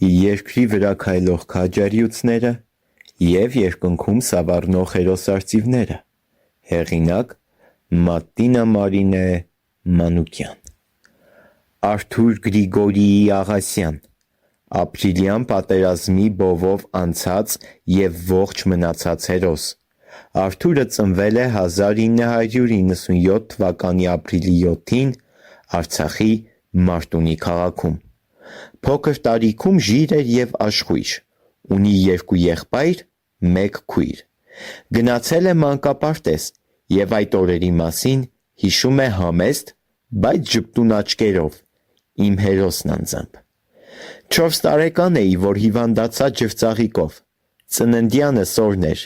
Երկրի վրա քայլող քաջարիուցները և երկնքում սավառնող հերոսարծիվները։ Հեղինակ Մատինա Մարինե Մանուկյան։ Արթուր Գրիգորիի Աղասյան։ Ապրիլյան պատերազմի բովով անցած և ողջ մնացած հերոս։ Արթուրը ծնվել է 1997 թվականի ապրիլի 7-ին Արցախի Մարտունի քաղաքում։ Փոքր տարիքում ժիր էր և աշխույժ, ունի 2 եղբայր, 1 քույր։ Գնացել է մանկապարտեզ և այդ օրերի մասին հիշում է համեստ, բայց ժպտուն աչքերով, իմ հերոսն անձամբ։ 4 տարեկան էի, որ հիվանդացա ջրծաղիկով, ծննդյանս օրն էր,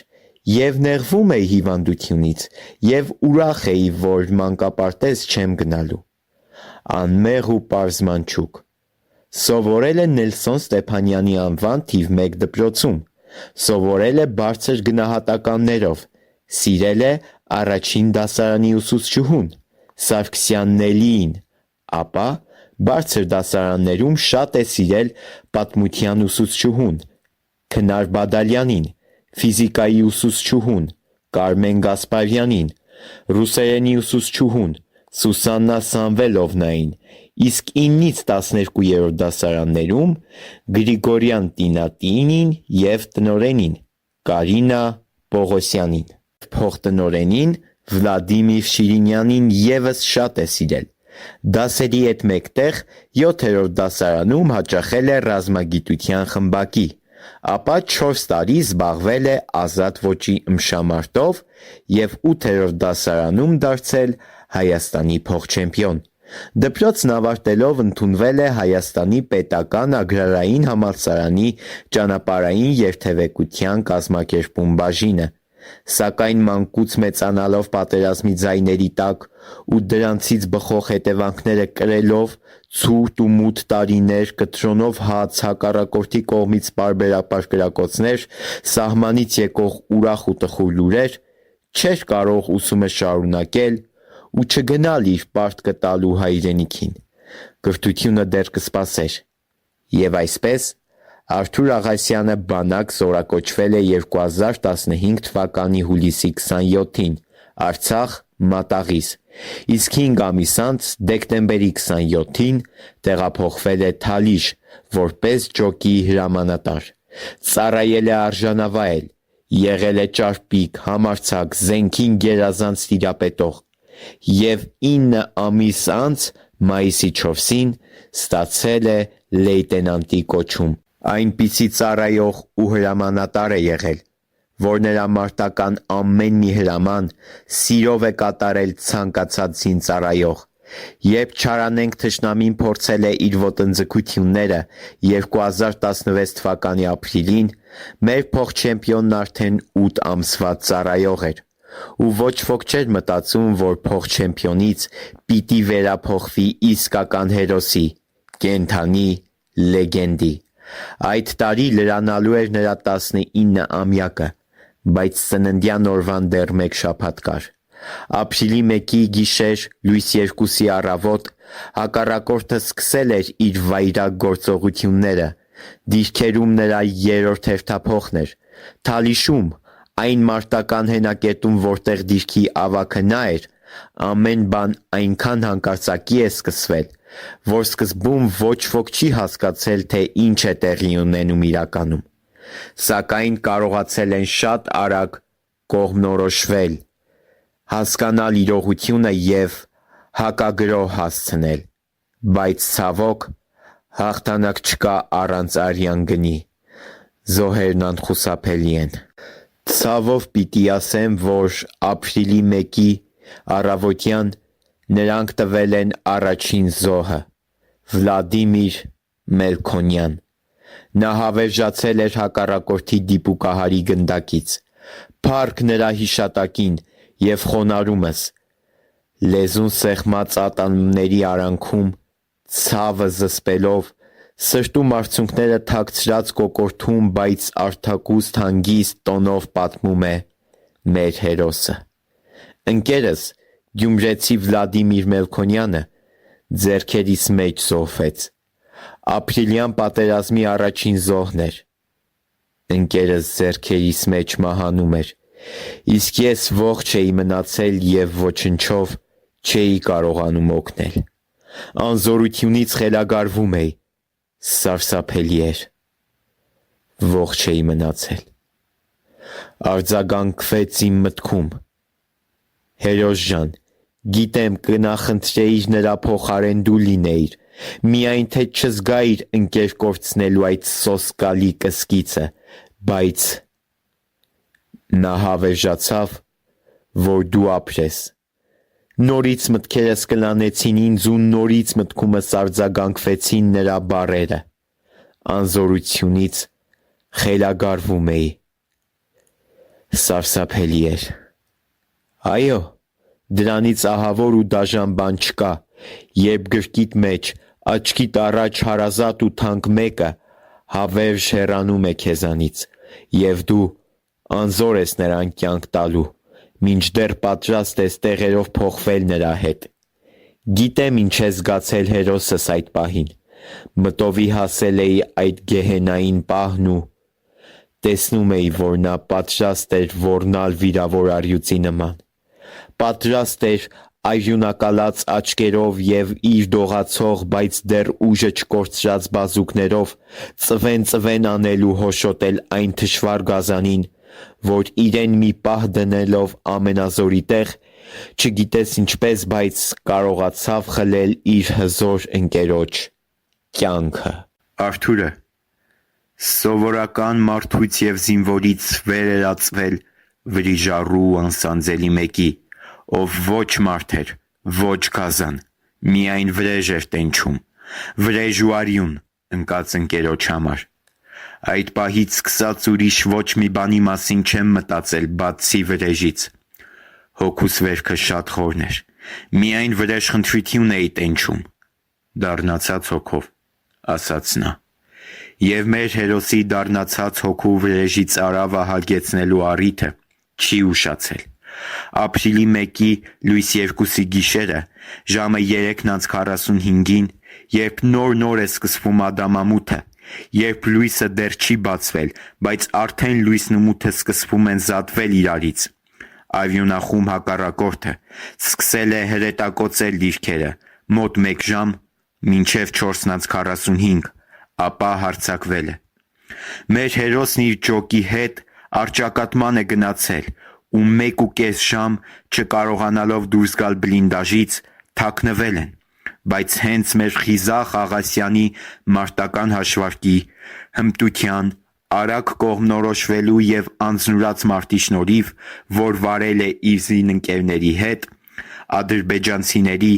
և նեղվում էի հիվանդությունից, և ուրախ էի, որ մանկապարտեզ չեմ գնալու։ Անմեղ ու պարզ մանչուկ։ Սովորել է Նելսոն Ստեփանյանի անվան թիվ 1 դպրոցում, սովորել է բարձր գնահատականներով, սիրել է առաջին դասարանի ուսուցչուհուն՝ Սարգսյան Նելիին, ապա բարձր դասարաններում շատ է սիրել պատմության ուսուցչուհուն՝ Քնար Բադալյանին, ֆիզիկայի ուսուցչուհուն՝ Կարմեն Գասպարյանին, ռուսերենի ուսուցչուհուն՝ Սուսաննա Սամվելովնային, իսկ 9-ից 12-րդ դասարաններում Գրիգորյան Տինատիինին և տնօրենին՝ Կարինա Պողոսյանին։ Փոխտնօրենին Վլադիմիր Շիրինյանին ևս շատ է սիրել։ Դասերի հետ մեկտեղ 7-րդ դասարանում հաճախել է ռազմագիտության խմբակի, ապա 4 տարի զբաղվել է ազատ ոճի ըմբշամարտով և 8-րդ դասարանում դարձել Հայաստանի փոխչեմպիոն։ Դպրոցն ավարտելով ընդունվել է Հայաստանի պետական Ագրարային համալսարանի ճանապարհային երթևեկության կազմակերպում բաժինը, սակայն մանկուց մեծանալով պատերազմի ձայների տակ ու դրանցից բխող հետևանքները կրելով, ցուրտ ու մութ տարիներ, կտրոնով հաց, հակառակորդի կողմից պարբերաբար կրակոցներ, սահմանից եկող ուրախ ու տխուր լուրեր, չէր կարող ուսումը շարունակել ու չգնալ իր պարտքը տալու հայրենիքին։ Կրթությունը դեռ կսպասեր։ Եվ այսպես Արթուր Աղասյանը բանակ զորակոչվել է 2015 թվականի հուլիսի 27-ին Արցախ Մատաղից, իսկ 5 ամիս անց դեկտեմբերի 27-ին տեղափոխվել է Թալիշ որպես ջոկիի հրամանատար։ Ծառայել է արժանավայել, եղել է ճարպիկ, համարձակ, զենքին գերազանց տիրապետող և 9 ամիս անց մայիսի 4-ին ստացել է լեյտենանտի կոչում։ Այնպիսի ծառայող ու հրամանատար է եղել, որ նրա մարտական ամեն մի հրաման սիրով է կատարել ցանկացած զինծառայող։ Երբ չարանենգ թշնամին փորձել է իր ոտնձգությունները 2016 թվականի ապրիլին, մեր փոխչեմպիոնն արդեն 8 ամսվա ծառայող էր, ու ոչ ոք չէր մտածում, որ փոխչեմպիոնից պիտի վերափոխվի իսկական հերոսի, կենդանի, լեգենդի։ Այդ տարի լրանալու էր նրա 19-ամյակը, բայց ծննդյան օրվան դեռ 1 շաբաթ կար։ Ապրիլի 1-ի գիշեր լույս 2-ի առավոտ հակառակորդը սկսել էր իր վայրագ գործողությունները, դիրքերում նրա 3-րդ հերթափոխն էր, Թալիշում, այն մարտական հենակետում, որտեղ դիրքի ավագը նա էր, ամեն բան այնքան հանկարծակի է սկսվել, որ սկզբում ոչ ոք չի հասկացել, թե ինչ է տեղի ունենում իրականում, սակայն կարողացել են շատ արագ կողմնորոշվել, հասկանալ իրողությունը և հակագրոհ հասցնել, բայց ցավոք, հաղթանակ չկա առանց արյան գնի, զոհերն անխուսափելի են։ Ցավով պիտի ասեմ, որ ապրիլի 1-ի առավոտյան նրանք տվել են առաջին զոհը՝ Վլադիմիր Մելքոնյան։ Նա հավերժացել էր հակառակորդի դիպուկահարի գնդակից։ Փառք նրա հիշատակին և խոնարհումս։ Լեզուն սեղմած ատամների արանքում, ցավը զսպելով, սրտում արցունքները թաքցրած կոկորդում, բայց արդակուստ հանգիստ տոնով պատմում է մեր հերոսը։ Ընկերս գյումրեցի Վլադիմիր Մելքոնյանը ձեռքերիս մեջ զոհվեց։ ապրիլյան պատերազմի առաջին զոհն էր։ Ընկերս ձեռքերիս մեջ մահանում էր, իսկ ես ողջ էի մնացել և ոչնչով չէի կարողանում օգնել։ Անզորությունից խելագարվում էի, սարսափելի էր։ Ողջ էի մնացել։ Արձագանքվեց իմ մտքում. Հերոս ջան, գիտեմ կնախընտրեիր նրա փոխարեն դու լինեիր, միայն թե չզգայիր ընկեր կորցնելու այդ սոսկալի կսկիցը, բայց նա հավերժացավ, որ դու ապրես։ Նորից մտքերս կլանեցին ինձ ու նորից մտքումս արձագանքվեցին նրա բառերը։ Անզորությունից խելագարվում էի։ Սարսափելի էր։ Այո, դրանից ահավոր ու դաժան բան չկա, երբ գրկիդ մեջ, աչքիդ առաջ հարազատ ու թանկ մեկը հավերժ հեռանում է քեզանից, և դու անզոր ես նրան կյանք տալու, մինչդեռ պատրաստ ես տեղերով փոխվել նրա հետ։ Գիտեմ ինչ է զգացել հերոսս այդ պահին։ Մտովի հասել էի այդ գեհենային պահն ու տեսնում էի, որ նա պատրաստ էր ոռնալ վիրավոր առյուծի նման։ Պատրաստ էր արյունակալած աչքերով և իր դողացող, բայց դեռ ուժը չկորցրած բազուկներով ծվեն անել ու հոշոտել այն թշվառ գազանին, որ իրեն մի պահ դնելով ամենազորի տեղ, չգիտես ինչպես, բայց կարողացավ խլել իր հզոր ընկերոջ կյանքը։ Արթուրը սովորական մարդուց և զինվորից վեր էր ածվել վրիժառու ու անսանձելի մեկի, ով ոչ մարդ էր, ոչ գազան, միայն վրեժ էր տենչում, վրեժ ու արյուն ընկած ընկերոջ համար։ Այդ պահից սկսած ուրիշ ոչ մի բանի մասին չեմ մտածել, բացի վրեժից։ Հոգուս վերքը շատ խորն էր, միայն վրեժխնդրություն էի տենչում։ Դառնացած հոգով, ասաց նա։ Եվ մեր հերոսի դառնացած հոգու վրեժից արավը հագեցնելու առիթը չի ուշացել։ Ապրիլի 1-ի լույս 2-ի գիշերը, ժամը 3:45-ին, երբ նոր է սկսվում ադամամութը, երբ լույսը դեռ չի բացվել, բայց արդեն լույսն ու մութը սկսվում են զատվել իրարից, արյունախում հակառակորդը սկսել է հրետակոծել դիրքերը, մոտ 1 ժամ, մինչև 4:45, ապա հարձակվել է։ Մեր հերոսն իր ջոկի հետ առճակատման է գնացել ու 1.5 ժամ չկարողանալով դուրս գալ բլինդաժից, թաքնվել են, բայց հենց մեր խիզախ Աղասյանի մարտական հաշվարկի, հմտության, արագ կողմնորոշվելու և անձնուրաց մարտի շնորհիվ, որ վարել է իր զինընկերների հետ, ադրբեջանցիների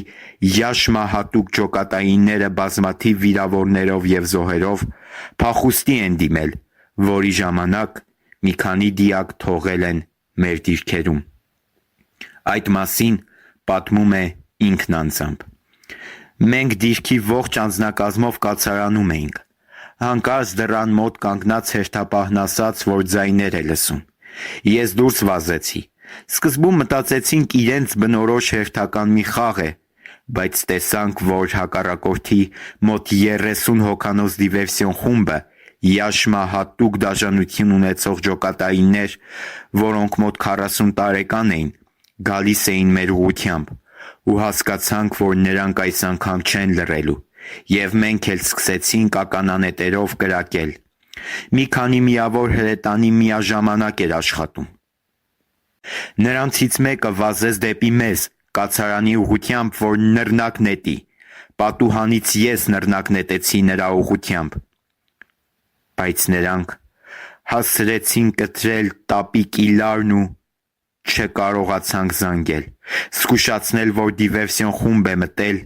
յաշմահատուկ ջոկատայինները բազմաթիվ վիրավորներով և զոհերով փախուստի են դիմել, որի ժամանակ մի քանի դիակ թողել են մեր դիրքերում։ Այդ մասին պատմում է ինքն անձամբ։ Մենք դիրքի ողջ անձնակազմով կացարանում էինք։ Հանկարծ դռան մոտ կանգնած հերթապահն ասաց, որ ձայներ է լսում։ Ես դուրս վազեցի։ Սկզբում մտածեցինք իրենց բնորոշ հերթական մի խաղ է, բայց տեսանք, որ հակառակորդի մոտ 30 հոգանոց դիվերսիոն խումբը, յաշմահատուկ դաժանություն ունեցող ջոկատայիններ, որոնք մոտ 40 տարեկան էին, գալիս էին մեր ուղղությամբ, ու հասկացանք, որ նրանք այս անգամ չեն լռելու, և մենք էլ սկսեցինք ականանետերով կրակել։ Մի քանի միավոր հրետանի միաժամանակ էր աշխատում։ Նրանցից մեկը վազեց դեպի մեզ, կացարանի ուղղությամբ, որ նռնակ նետի։ Պատուհանից ես նռնակ նետեցի նրա ուղղությամբ։ Բայց նրանք հասցրեցին կտրել տապիկի լարն ու չկարողացանք զանգել, զգուշացնել, որ դիվերսիոն խումբ է մտել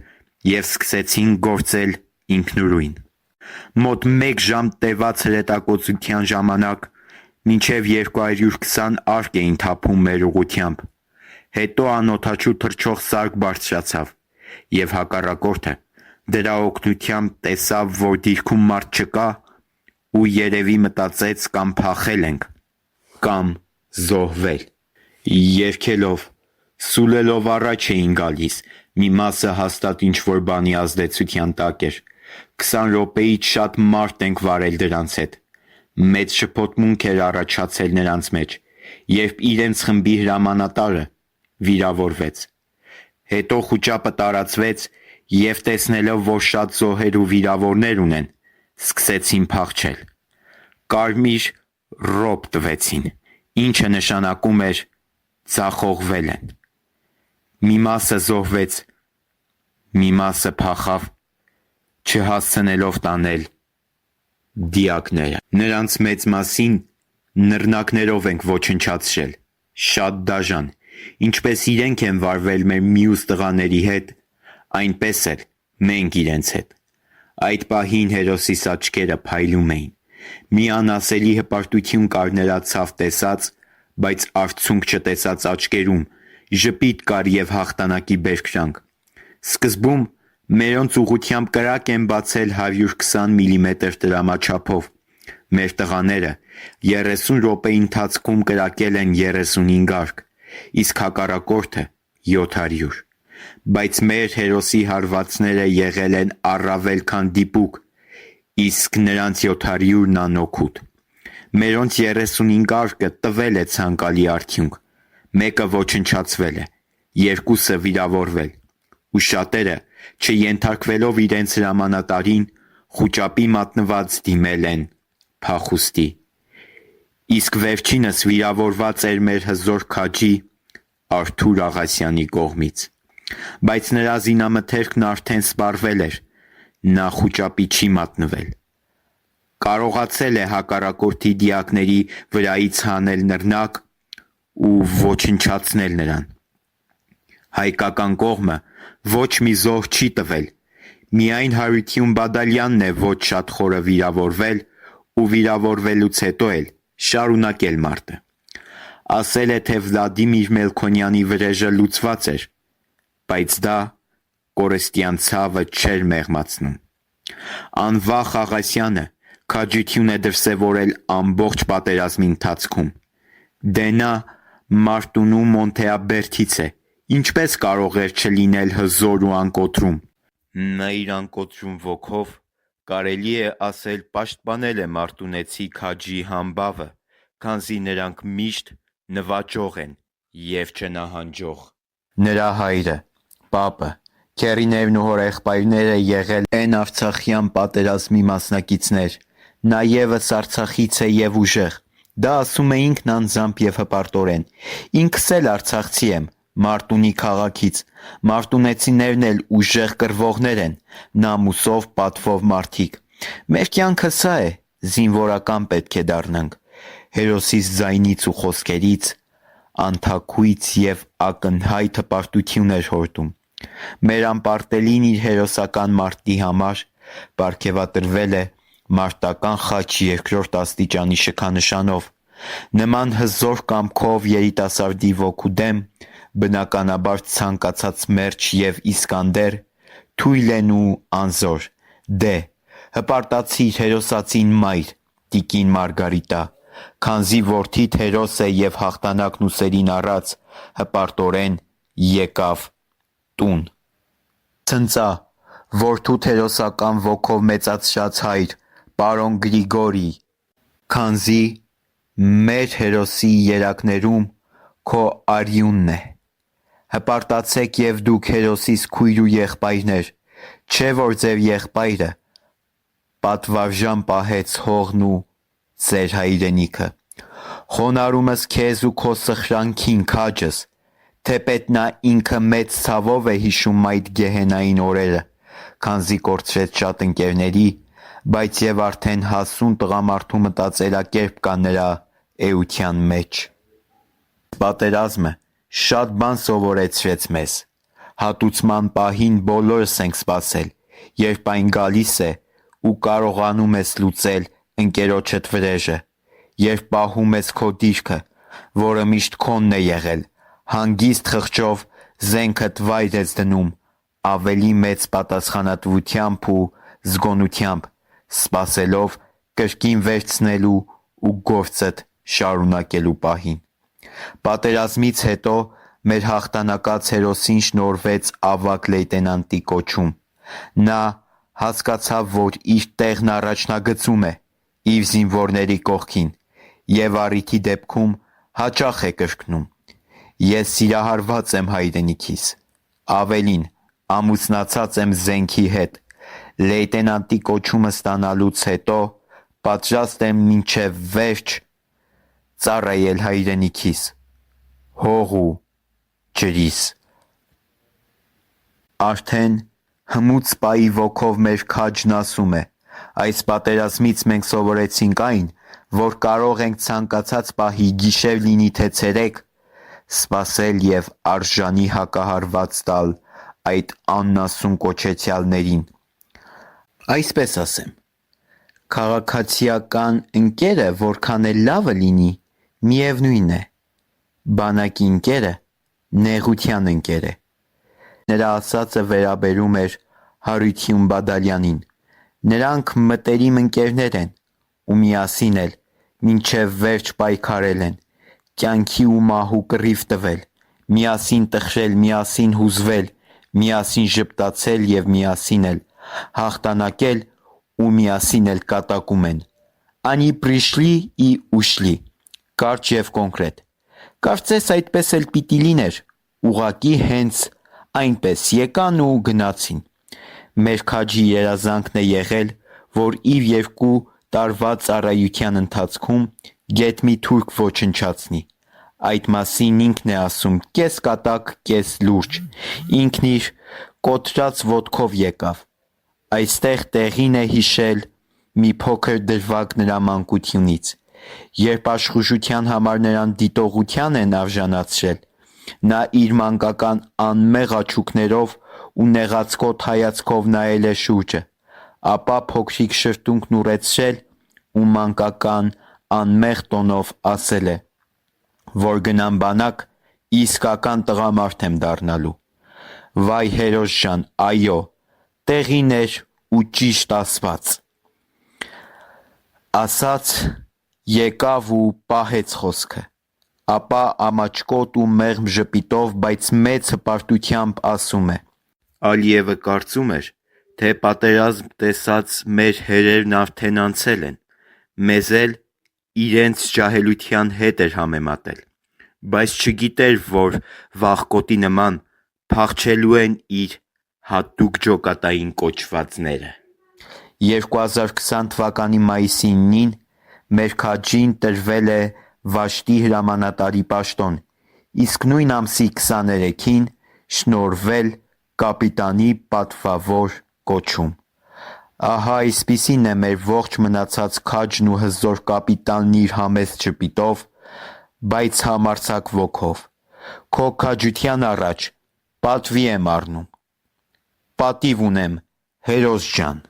և սկսեցին գործել ինքնուրույն։ Մոտ 1 ժամ տևած հրետակոծության ժամանակ մինչև 220 արկ էին թափում մեր ուղղությամբ, հետո անօդաչու թռչող սարք բարձրացավ, և հակառակորդը դրա օգնությամբ տեսավ, որ դիրքում մարդ չկա ու երևի մտածեց կամ փախել ենք, կամ զոհվել։ Երգելով, սուլելով առաջ էին գալիս, մի մասը հաստատ ինչ-որ բանի ազդեցության տակ էր, 20 րոպեից շատ մարդ ենք վարել դրանց հետ։ Մեծ շփոթմունք էր առաջացել նրանց մեջ, երբ իրենց խմբի հրամանատարը վիրավորվեց։ Հետո խուճապը տարածվեց և տեսնելով, որ շատ զոհեր ու վիրավորներ ունեն, սկսեցին փախչել։ Կարմիր ռոբ տվեցին, ինչը նշանակում էր ձախողվել են։ Մի մասը զոհվեց, մի մասը փախավ, չհասցնելով տանել դիակները։ Նրանց մեծ մասին նռնակներով ենք ոչնչացրել, շատ դաժան, ինչպես իրենք են վարվել մեր մյուս տղաների հետ, այնպես էլ մենք իրենց հետ։ Այդ պահին Հերոսիս աչքերը փայլում էին։ Մի անասելի հպարտություն կար նրա ցավ տեսած, բայց արցունք չտեսած աչքերում, ժպիտ կար և հաղթանակի բերկրանք։ Սկզբում մերոնց ուղղությամբ կրակ են բացել 120 միլիմետր տրամաչափով։ Մեր տղաները 30 րոպեի ընթացքում կրակել են 35 արկ, իսկ հակառակորդը 700։ Բայց մեր հերոսի հարվածները եղել են առավել քան դիպուկ, իսկ նրանց 700-ն անօգուտ։ Մերոնց 35 արկը տվել է ցանկալի արդյունք, մեկը ոչնչացվել է, երկուսը վիրավորվել, ու շատերը, չենթարկվելով իրենց հրամանատարին, խուճապի մատնված դիմել են փախուստի։ Իսկ վերջինս վիրավորված էր մեր հզոր քաջի Արթուր Աղասյանի կողմից։ Բայց նրա զինամթերքն արդեն սպառվել էր, նա խուճապի չի մատնվել։ Կարողացել է հակառակորդի դիակների վրայից հանել նռնակ ու ոչնչացնել նրան։ Հայկական կողմը ոչ մի զոհ չի տվել, միայն Հարություն Բադալյանն է ոչ շատ խորը վիրավորվել ու վիրավորվելուց հետո էլ շարունակել մարտը։ Ասել է, թե Վլադիմիր Մելքոնյանի վրեժը լուծված էր, բայց դա կորստյան ցավը չէր մեղմացնում։ Անվախ Աղասյանը քաջություն է դրսևորել ամբողջ պատերազմի ընթացքում։ Դե նա Մարտունու Մոնտեաբերդից է, ինչպես կարող էր չլինել հզոր ու անկոտրում։ Նա իր անկոտրում ոգով, կարելի է ասել, պաշտպանել է մարտունեցի քաջի համբավը, քանզի նրանք միշտ նվաճող են և չնահանջող։ Նրա հայրը, պապը, քեռիներն ու հորեղբայրները եղել են արցախյան պատերազմի մասնակիցներ։ Նա ևս Արցախից է և ուժեղ։ Դա ասում է ինքն անձամբ և հպարտորեն։ Ինքս էլ արցախցի եմ, Մարտունի քաղաքից։ Մարտունեցիներն էլ ուժեղ կռվողներ են, նամուսով պատվով մարդիկ։ Մեր կյանքը սա է, զինվորական պետք է դառնանք։ Հերոսիս ձայնից ու խոսքերից անթաքույց և ակնհայտ հպարտություն էր հորդում։ Մեր անպարտելին իր հերոսական մարտի համար պարգևատրվել է մարտական խաչ 2-րդ աստիճանի շքանշանով։ Նման հզոր կամքով երիտասարդի ոգու դեմ, բնականաբար ցանկացած Մերճ և Իսկանդեր թույլ են ու անզոր։ Դե, հպարտացիր հերոսացին մայր, տիկին Մարգարիտա, քանզի որդիդ հերոս է և հաղթանակն ուսերին առած հպարտորեն եկավ տուն։ Ցնծա, որդուդ հերոսական ոգով մեծացրած հայր, պարոն Գրիգորի, քանզի մեր հերոսի երակներում քո արյունն է։ Հպարտացեք և դուք հերոսիս քույր ու եղբայրներ, չէ՞ որ ձեր եղբայրը պատվարժան պահեց հողն ու ձեր հայրենիքը։ Խոնարհումս քեզ ու քո սխրանքին, քաջս, թեպետ նա ինքը մեծ ցավով է հիշում այդ գեհենային օրերը, քանզի կորցրեց շատ ընկերների, բայց և արդեն հասուն տղամարդու մտածելակերպ կա նրա էության մեջ։ Պատերազմը շատ բան սովորեցրեց մեզ։ Հատուցման պահին բոլորս ենք սպասել, երբ այն գալիս է ու կարողանում ես լուծել ընկերոջդ վրեժը, երբ պահում ես քո դիրքը, որը միշտ քոնն է եղել, հանգիստ խղճով զենքդ վայր ես դնում, ավելի մեծ պատասխանատվությամբ ու զգոնությամբ, սպասելով կրկին վերցնելու ու գործդ շարունակելու պահին։ Պատերազմից հետո մեր հաղթանակած հերոսին շնորհվեց ավագ լեյտենանտի կոչում։ Նա հասկացավ, որ իր տեղն առաջնագծում է իր զինվորների կողքին և առիթի դեպքում հաճախ է կրկնում. «Ես սիրահարված եմ հայրենիքիս, ավելին, ամուսնացած եմ զենքի հետ, լեյտենանտի կոչումը ստանալուց հետո պատրաստ եմ մինչև վերջ ծառայել հայրենիքիս, հող ու ջրիս»։ Արդեն հմուտ սպայի ոգով մեր քաջն ասում է. այս պատերազմից մենք սովորեցինք այն, որ կարող ենք ցանկացած պահի գիշեր լինի թե ցերեկ, սպասել և արժանի հակահարված տալ այդ անասուն կոչեցյալներին։ Այսպես ասեմ, քաղաքացիական ընկերը որքան էլ լավը լինի, միևնույն է, բանակի ընկերը նեղության ընկեր է։ Նրա ասածը վերաբերում էր Հարություն Բադալյանին։ Նրանք մտերիմ ընկերներ են ու միասին էլ մինչև վերջ պայքարել են, կյանքի ու մահու կռիվ տվել, միասին տխրել, միասին հուզվել, միասին ժպտացել և միասին էլ հաղթանակել ու միասին էլ կատակում են։ Անի պրիշլի ի ուշլի, կարճ և կոնկրետ։ Կարծես այդպես էլ պիտի լիներ, ուղղակի հենց այնպես եկան ու գնացին։ Մեր քաջի երազանքն է եղել, որ իր 2 տարվա ծառայության ընթացքում գեթ մի թուրք ոչնչացնի։ Այդ մասին ինքն է ասում կես կատակ, կես լուրջ։ Ինքն իր կոտրած ոտքով եկավ։ Այստեղ տեղին է հիշել մի փոքր դրվագ նրա մանկությունից։ Երբ աշխուժության համար նրան դիտողության են արժանացրել, նա իր մանկական անմեղ աչուկներով ու նեղացկոտ հայացքով նայել է շուրջը, ապա փոքրիկ շրթունքն ուռեցրել ու մանկական անմեղ տոնով ասել է, որ գնամ բանակ, իսկական տղամարդ եմ դառնալու։ Վայ հերոս ջան, այո, տեղին էր ու ճիշտ ասված։ Ասաց, եկավ ու պահեց խոսքը, ապա ամաչկոտ ու մեղմ ժպիտով, բայց մեծ հպարտությամբ ասում է. Ալիևը կարծում էր, թե պատերազմ տեսած մեր հերերն արդեն անցել են, մեզ էլ իրենց ջահելության հետ էր համեմատել, բայց չգիտեր, որ վախկոտի նման փախչելու են իր հատուկ ջոկատային կոչվածները։ 2020 թվականի մայիսի 9-ին մեր քաջին տրվել է Վաշտի հրամանատարի պաշտոն, իսկ նույն ամսի 23-ին շնորհվել կապիտանի պատվավոր կոչում։ Ահա այսպիսին է մեր ողջ մնացած քաջն ու հզոր կապիտանն իր համեստ ժպիտով, բայց համարձակ ոգով։ Քո քաջության առաջ պատվի եմ առնում։ Պատիվ ունեմ, հերոս ջան։